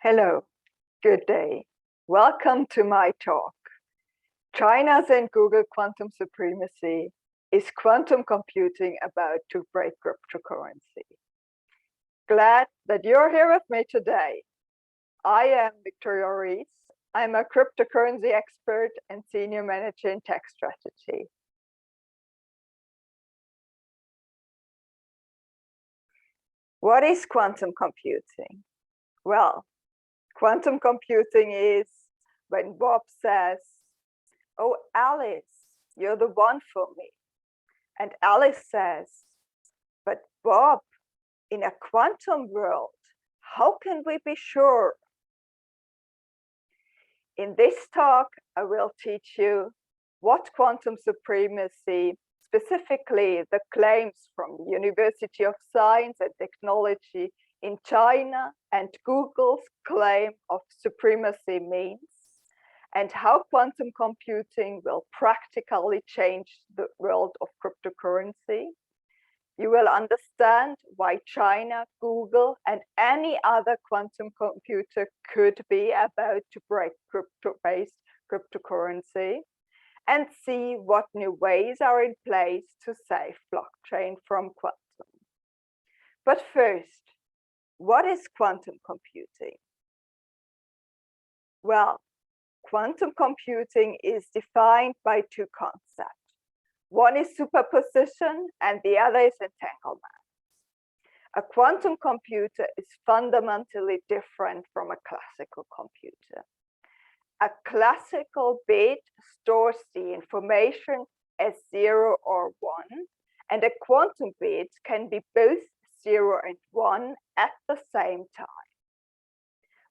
Hello, good day. Welcome to my talk. China's and Google quantum supremacy. Is quantum computing about to break cryptocurrency? Glad that you're here with me today. I am Victoria Riess. I'm a cryptocurrency expert and senior manager in tech strategy. What is quantum computing? Well, quantum computing is when Bob says, "Oh, Alice, you're the one for me." And Alice says, "But Bob, in a quantum world, how can we be sure?" In this talk, I will teach you what quantum supremacy, specifically the claims from the University of Science and Technology in China and Google's claim of supremacy means, and how quantum computing will practically change the world of cryptocurrency. You will understand why China, Google, and any other quantum computer could be about to break crypto-based cryptocurrency, and see what new ways are in place to save blockchain from quantum. But first, what is quantum computing? Well, quantum computing is defined by two concepts. One is superposition and the other is entanglement. A quantum computer is fundamentally different from a classical computer. A classical bit stores the information as 0 or 1, and a quantum bit can be both 0 and 1 at the same time.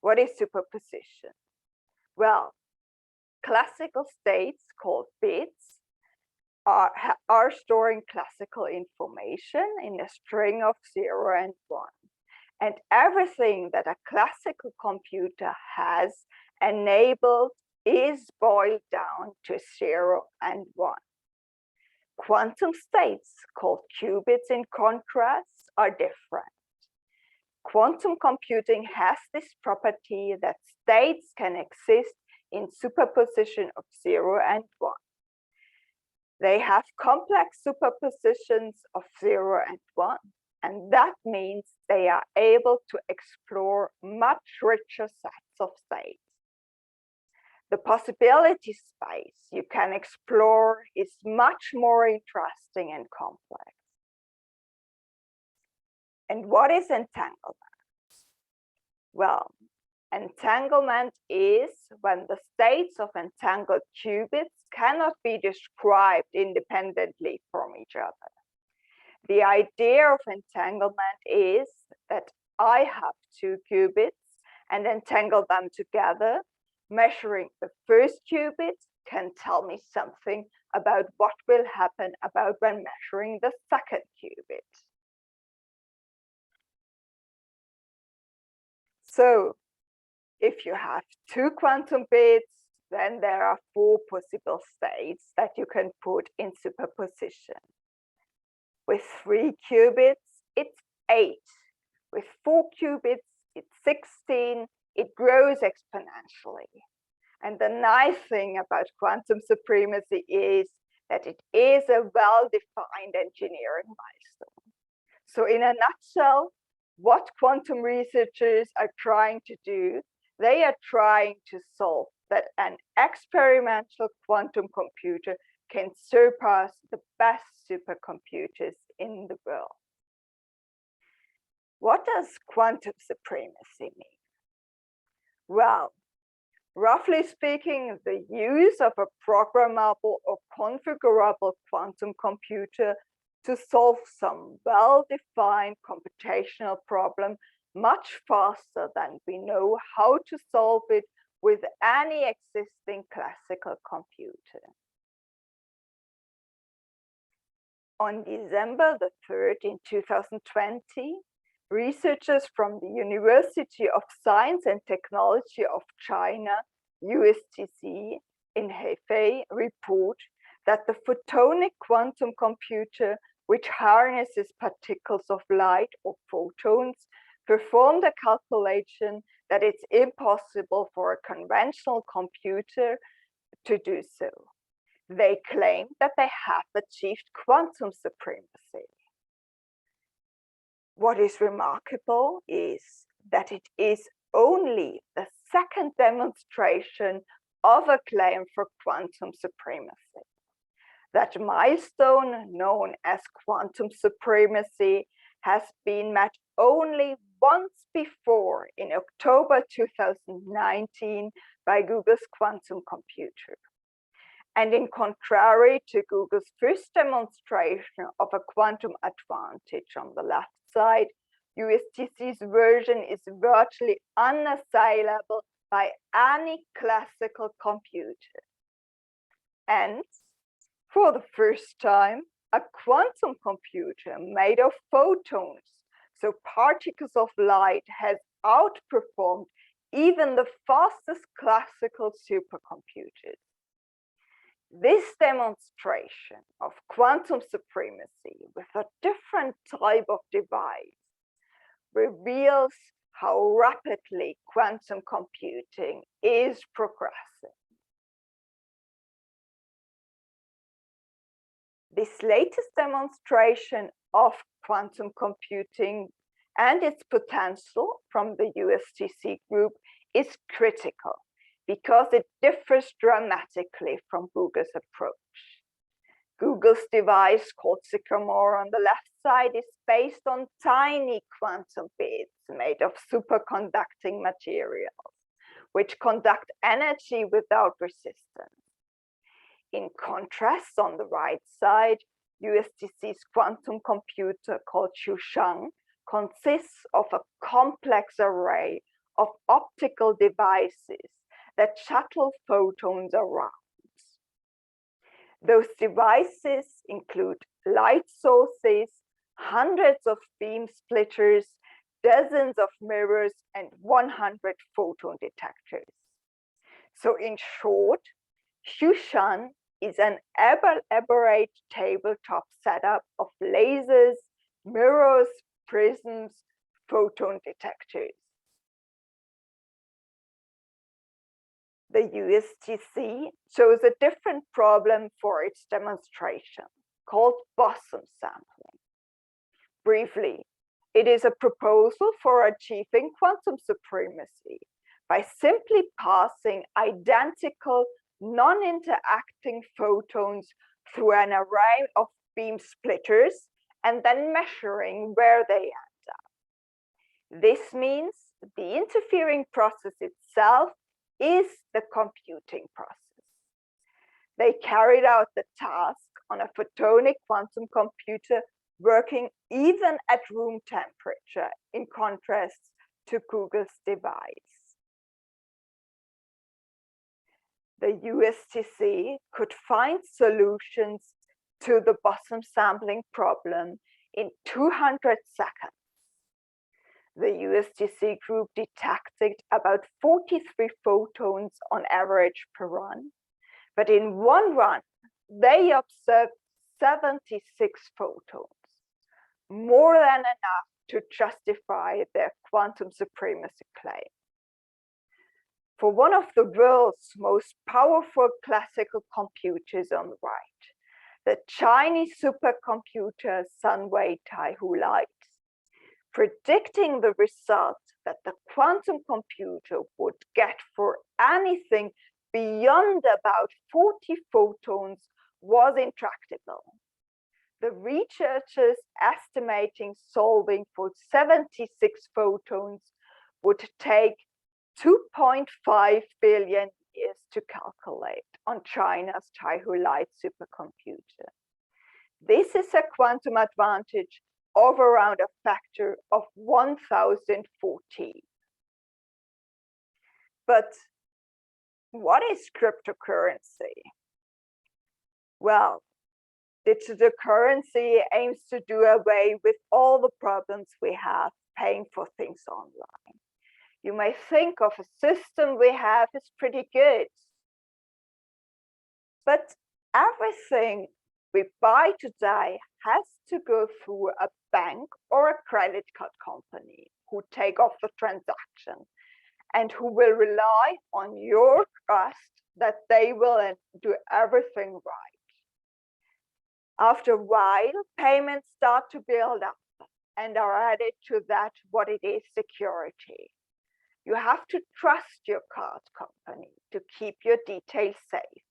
What is superposition? Well, classical states called bits are storing classical information in a string of 0 and 1. And everything that a classical computer has enabled is boiled down to 0 and 1. Quantum states, called qubits in contrast, are different. Quantum computing has this property that states can exist in superposition of 0 and 1. They have complex superpositions of 0 and 1, and that means they are able to explore much richer sets of states. The possibility space you can explore is much more interesting and complex. And what is entanglement? Well, entanglement is when the states of entangled qubits cannot be described independently from each other. The idea of entanglement is that I have two qubits and entangle them together. Measuring the first qubit can tell me something about what will happen about when measuring the second qubit. So, if you have two quantum bits, then there are 4 possible states that you can put in superposition. With 3 qubits, it's 8. With 4 qubits, it's 16. It grows exponentially. And the nice thing about quantum supremacy is that it is a well-defined engineering milestone. So in a nutshell, what quantum researchers are trying to do, they are trying to solve that an experimental quantum computer can surpass the best supercomputers in the world. What does quantum supremacy mean? Well, roughly speaking, the use of a programmable or configurable quantum computer to solve some well-defined computational problem much faster than we know how to solve it with any existing classical computer. On December the 3rd in 2020, researchers from the University of Science and Technology of China, USTC, in Hefei report that the photonic quantum computer, which harnesses particles of light or photons, performed a calculation that it's impossible for a conventional computer to do so. They claim that they have achieved quantum supremacy. What is remarkable is that it is only the second demonstration of a claim for quantum supremacy. That milestone, known as quantum supremacy, has been met only once before in October 2019 by Google's quantum computer. And in contrary to Google's first demonstration of a quantum advantage on the left side, USTC's version is virtually unassailable by any classical computer. And for the first time, a quantum computer made of photons, so particles of light, has outperformed even the fastest classical supercomputers. This demonstration of quantum supremacy with a different type of device reveals how rapidly quantum computing is progressing. This latest demonstration of quantum computing and its potential from the USTC group is critical because it differs dramatically from Google's approach. Google's device, called Sycamore on the left side, is based on tiny quantum bits made of superconducting materials, which conduct energy without resistance. In contrast, on the right side, USTC's quantum computer called Xushang consists of a complex array of optical devices that shuttle photons around. Those devices include light sources, hundreds of beam splitters, dozens of mirrors, and 100 photon detectors. So in short, Xushang is an elaborate tabletop setup of lasers, mirrors, prisms, photon detectors. The USTC chose a different problem for its demonstration, called boson sampling. Briefly, it is a proposal for achieving quantum supremacy by simply passing identical non-interacting photons through an array of beam splitters and then measuring where they end up. This means the interfering process itself is the computing process. They carried out the task on a photonic quantum computer working even at room temperature, in contrast to Google's device. The USTC could find solutions to the boson sampling problem in 200 seconds. The USTC group detected about 43 photons on average per run, but in one run, they observed 76 photons, more than enough to justify their quantum supremacy claim. For one of the world's most powerful classical computers on the right, the Chinese supercomputer Sunway Taihu Light, predicting the result that the quantum computer would get for anything beyond about 40 photons was intractable. The researchers estimating solving for 76 photons would take 2.5 billion years to calculate on China's Taihu Light supercomputer. This is a quantum advantage of around a factor of 1014. But what is cryptocurrency? Well, digital currency aims to do away with all the problems we have paying for things online. You may think of a system we have is pretty good, but everything we buy today has to go through a bank or a credit card company who take off the transaction and who will rely on your trust that they will do everything right. After a while, payments start to build up and are added to that what it is, security. You have to trust your card company to keep your details safe.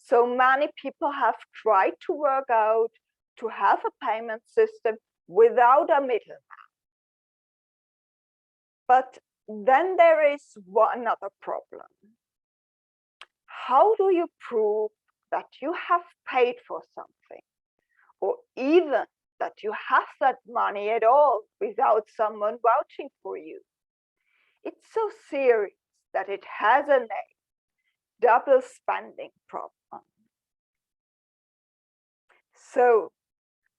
So many people have tried to work out to have a payment system without a middleman. But then there is another problem. How do you prove that you have paid for something, or even that you have that money at all without someone vouching for you? It's so serious that it has a name, double spending problem. So,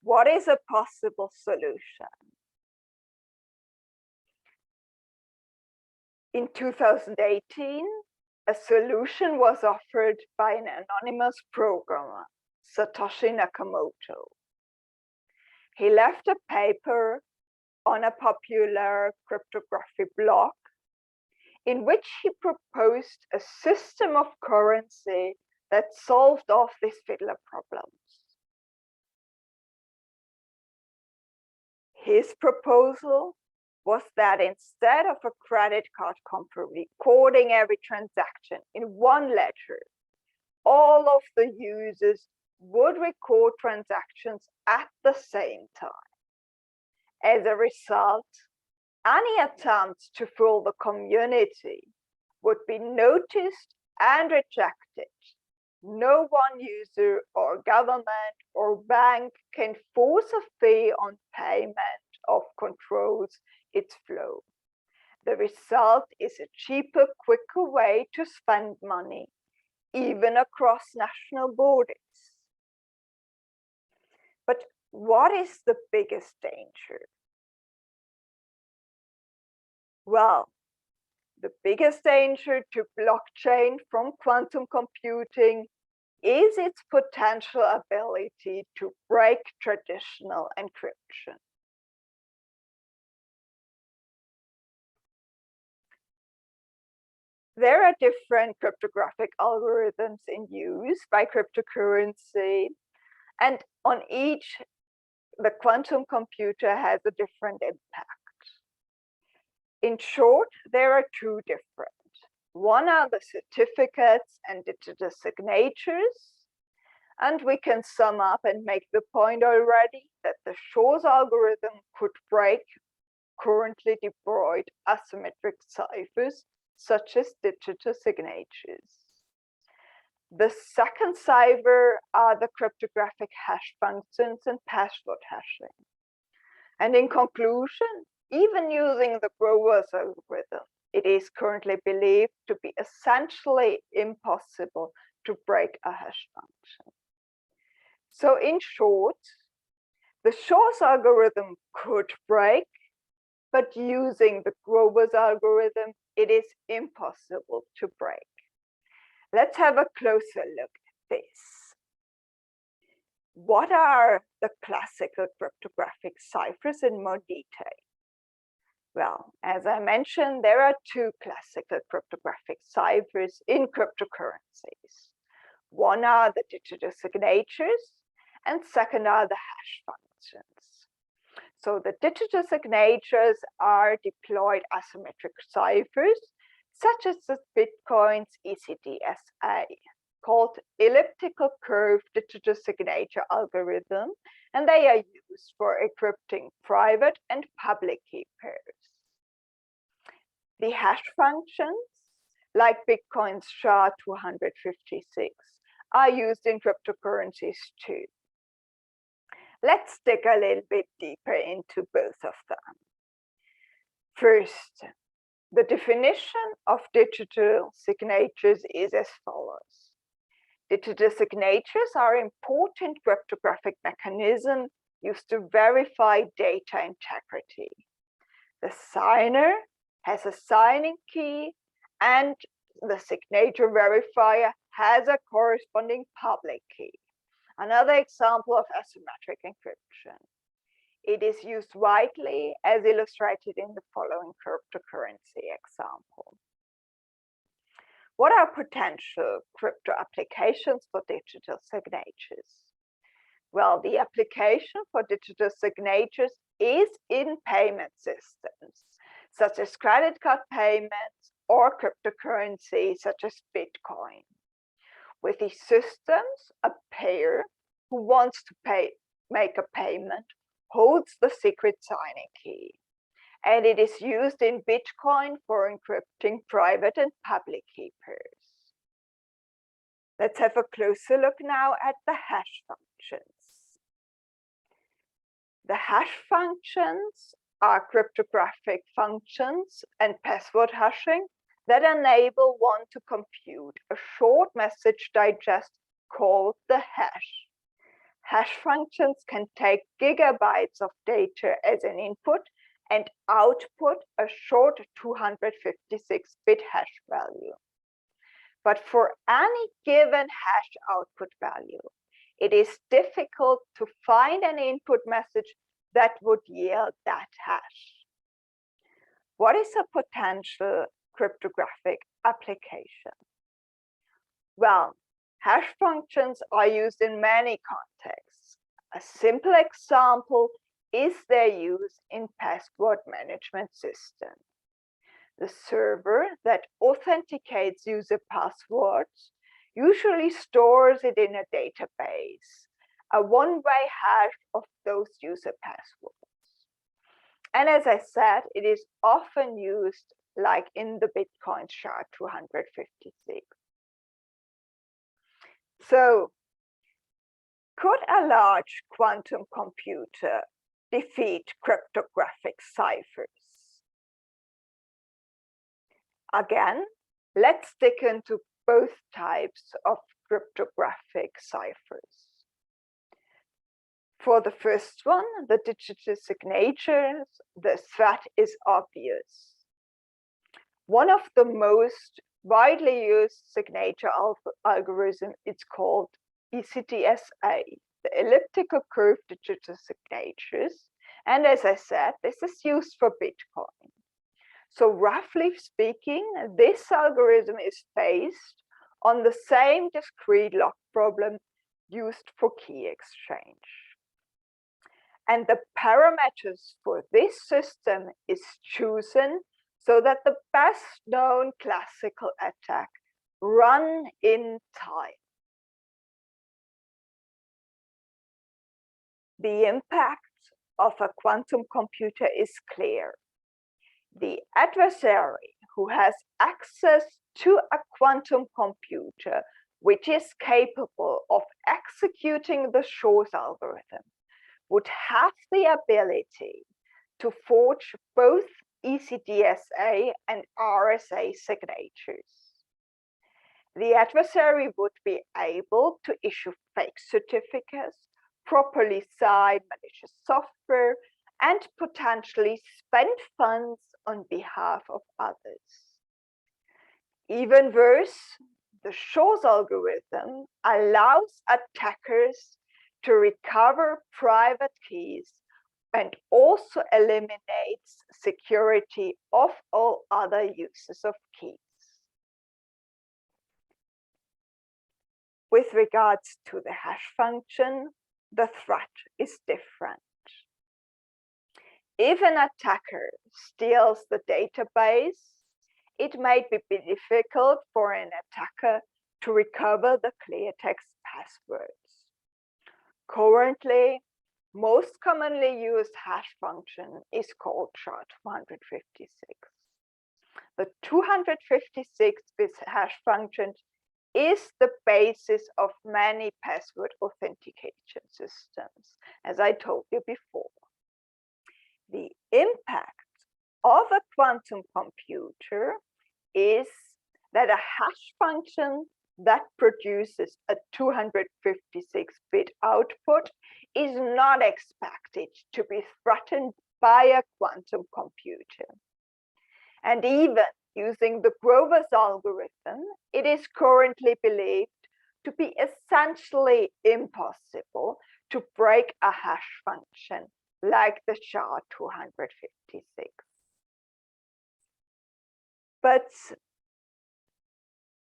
what is a possible solution? In 2018, a solution was offered by an anonymous programmer, Satoshi Nakamoto. He left a paper on a popular cryptography blog in which he proposed a system of currency that solved off these fiddler problems. His proposal was that instead of a credit card company recording every transaction in one ledger, all of the users would record transactions at the same time. As a result, any attempts to fool the community would be noticed and rejected. No one user or government or bank can force a fee on payment of controls its flow. The result is a cheaper, quicker way to spend money, even across national borders. But what is the biggest danger? Well, the biggest danger to blockchain from quantum computing is its potential ability to break traditional encryption. There are different cryptographic algorithms in use by cryptocurrency, and on each, the quantum computer has a different impact. In short, there are two different. One are the certificates and digital signatures, and we can sum up and make the point already that the Shor's algorithm could break currently deployed asymmetric ciphers, such as digital signatures. The second cipher are the cryptographic hash functions and password hashing. And in conclusion, even using the Grover's algorithm, it is currently believed to be essentially impossible to break a hash function. So in short, the Shor's algorithm could break, but using the Grover's algorithm, it is impossible to break. Let's have a closer look at this. What are the classical cryptographic ciphers in more detail? Well, as I mentioned, there are two classical cryptographic ciphers in cryptocurrencies. One are the digital signatures, and second are the hash functions. So the digital signatures are deployed asymmetric ciphers, such as the Bitcoin's ECDSA, called elliptical curve digital signature algorithm, and they are used for encrypting private and public key pairs. The hash functions, like Bitcoin's SHA-256, are used in cryptocurrencies too. Let's dig a little bit deeper into both of them. First, the definition of digital signatures is as follows. Digital signatures are important cryptographic mechanisms used to verify data integrity. The signer has a signing key, and the signature verifier has a corresponding public key. Another example of asymmetric encryption. It is used widely as illustrated in the following cryptocurrency example. What are potential crypto applications for digital signatures? Well, the application for digital signatures is in payment systems, such as credit card payments or cryptocurrency, such as Bitcoin. With these systems, a payer who wants to make a payment holds the secret signing key, and it is used in Bitcoin for encrypting private and public key pairs. Let's have a closer look now at the hash functions. The hash functions are cryptographic functions and password hashing that enable one to compute a short message digest called the hash. Hash functions can take gigabytes of data as an input and output a short 256-bit hash value. But for any given hash output value, it is difficult to find an input message that would yield that hash. What is a potential cryptographic application? Well, hash functions are used in many contexts. A simple example is their use in password management systems. The server that authenticates user passwords usually stores it in a database, a one-way hash of those user passwords. And as I said, it is often used like in the Bitcoin SHA-256. So, could a large quantum computer defeat cryptographic ciphers? Again, let's dig into both types of cryptographic ciphers. For the first one, the digital signatures, the threat is obvious. One of the most widely used signature algorithm is called ECDSA, the elliptical curve digital signatures. And as I said, this is used for Bitcoin. So roughly speaking, this algorithm is based on the same discrete lock problem used for key exchange. And the parameters for this system is chosen so that the best known classical attack run in time. The impact of a quantum computer is clear. The adversary who has access to a quantum computer, which is capable of executing the Shor's algorithm, would have the ability to forge both ECDSA and RSA signatures. The adversary would be able to issue fake certificates, properly sign malicious software, and potentially spend funds on behalf of others. Even worse, the Shor's algorithm allows attackers to recover private keys and also eliminates security of all other uses of keys. With regards to the hash function, the threat is different. If an attacker steals the database, it may be difficult for an attacker to recover the cleartext passwords. Currently, most commonly used hash function is called SHA-256. The 256-bit hash function is the basis of many password authentication systems, as I told you before. The impact of a quantum computer is that a hash function that produces a 256-bit output is not expected to be threatened by a quantum computer. And even using the Grover's algorithm, it is currently believed to be essentially impossible to break a hash function like the SHA-256. But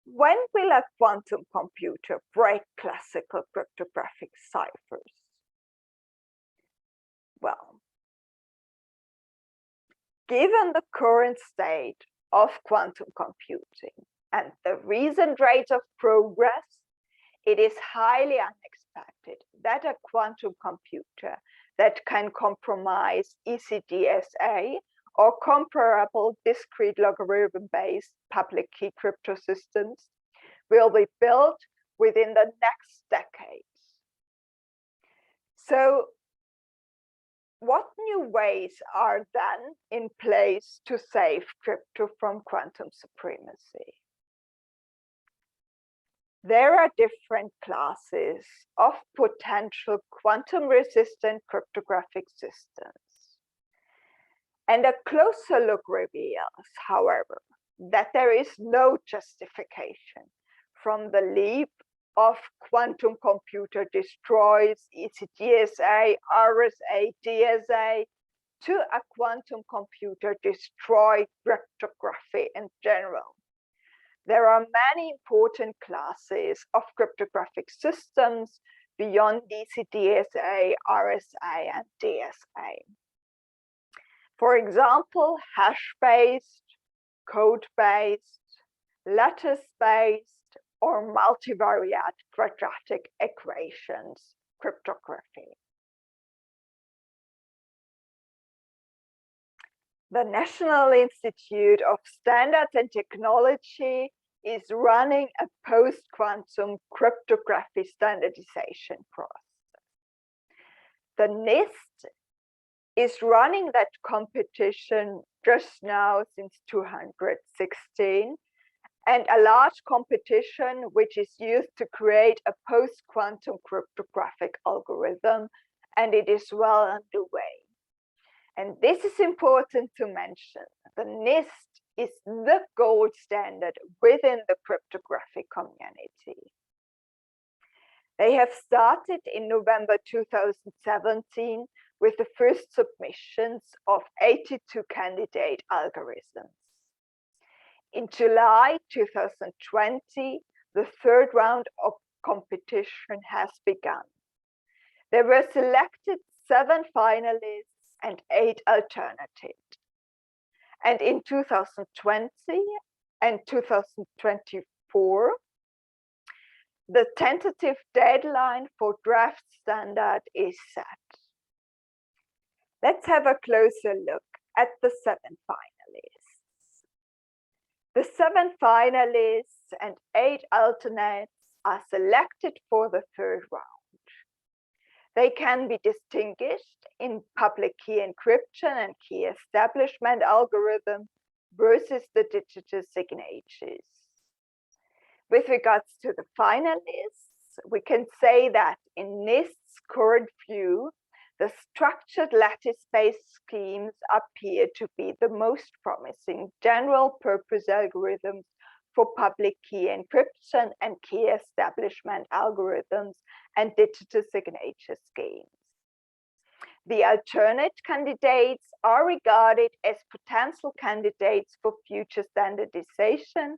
when will a quantum computer break classical cryptographic ciphers? Well, given the current state of quantum computing and the recent rate of progress, it is highly unexpected that a quantum computer that can compromise ECDSA or comparable discrete logarithm-based public key crypto systems will be built within the next decades. So what new ways are then in place to save crypto from quantum supremacy? There are different classes of potential quantum-resistant cryptographic systems. And a closer look reveals, however, that there is no justification from the leap of quantum computer destroys ECDSA, RSA, DSA to a quantum computer destroy cryptography in general. There are many important classes of cryptographic systems beyond ECDSA, RSA, and DSA. For example, hash-based, code-based, lattice-based, or multivariate quadratic equations cryptography. The National Institute of Standards and Technology is running a post-quantum cryptography standardization process. The NIST is running that competition just now since 2016, and a large competition which is used to create a post-quantum cryptographic algorithm, and it is well underway. And this is important to mention. The NIST is the gold standard within the cryptographic community. They have started in November 2017 with the first submissions of 82 candidate algorithms. In July 2020, the third round of competition has begun. There were selected 7 finalists and 8 alternatives. And in 2020 and 2024, the tentative deadline for draft standard is set. Let's have a closer look at the 7 finalists. The 7 finalists and 8 alternates are selected for the third round. They can be distinguished in public key encryption and key establishment algorithm versus the digital signatures. With regards to the finalists, we can say that in NIST's current view, the structured lattice-based schemes appear to be the most promising general purpose algorithms for public key encryption and key establishment algorithms and digital signature schemes. The alternate candidates are regarded as potential candidates for future standardization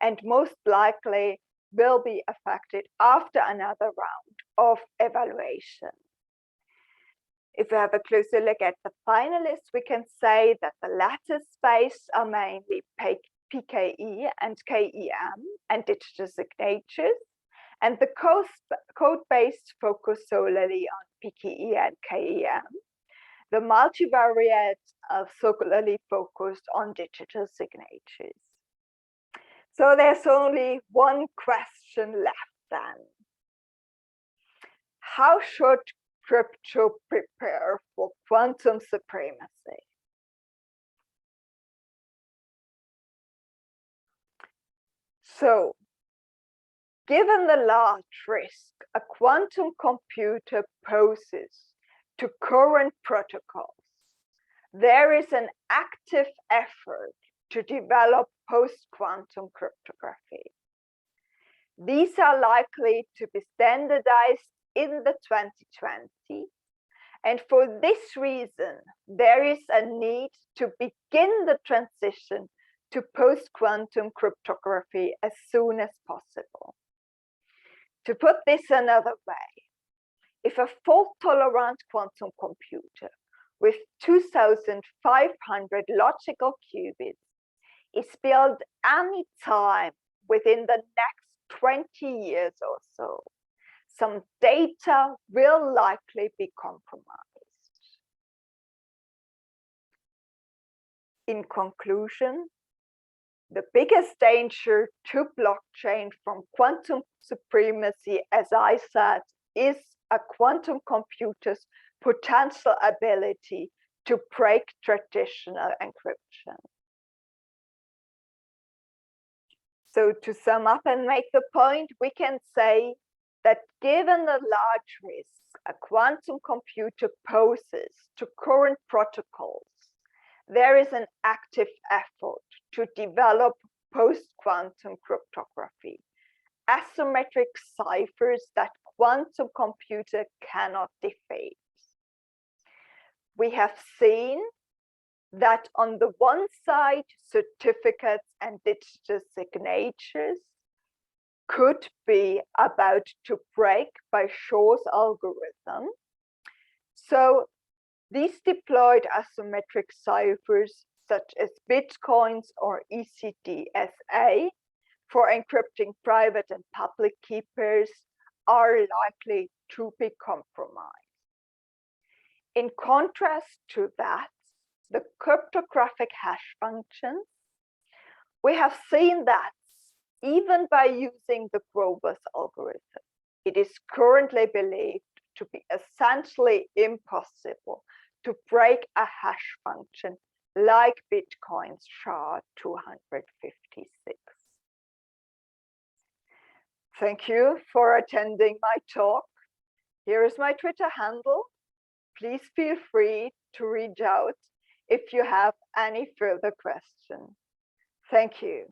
and most likely will be affected after another round of evaluation. If we have a closer look at the finalists, we can say that the lattice space are mainly PKE and KEM and digital signatures, and the code-based focus solely on PKE and KEM. The multivariate are solely focused on digital signatures. So there's only one question left then. How should crypto prepare for quantum supremacy? So, given the large risk a quantum computer poses to current protocols, there is an active effort to develop post-quantum cryptography. These are likely to be standardized in the 2020. And for this reason, there is a need to begin the transition to post-quantum cryptography as soon as possible. To put this another way, if a fault-tolerant quantum computer with 2,500 logical qubits is built any time within the next 20 years or so, some data will likely be compromised. In conclusion, the biggest danger to blockchain from quantum supremacy, as I said, is a quantum computer's potential ability to break traditional encryption. So to sum up and make the point, we can say that given the large risks a quantum computer poses to current protocols, there is an active effort to develop post-quantum cryptography, asymmetric ciphers that quantum computer cannot defeat. We have seen that on the one side, certificates and digital signatures could be about to break by Shor's algorithm. So these deployed asymmetric ciphers, such as Bitcoins or ECDSA, for encrypting private and public keepers, are likely to be compromised. In contrast to that, the cryptographic hash functions, we have seen that even by using the Grover's algorithm, it is currently believed to be essentially impossible to break a hash function like Bitcoin's SHA-256. Thank you for attending my talk. Here is my Twitter handle. Please feel free to reach out if you have any further questions. Thank you.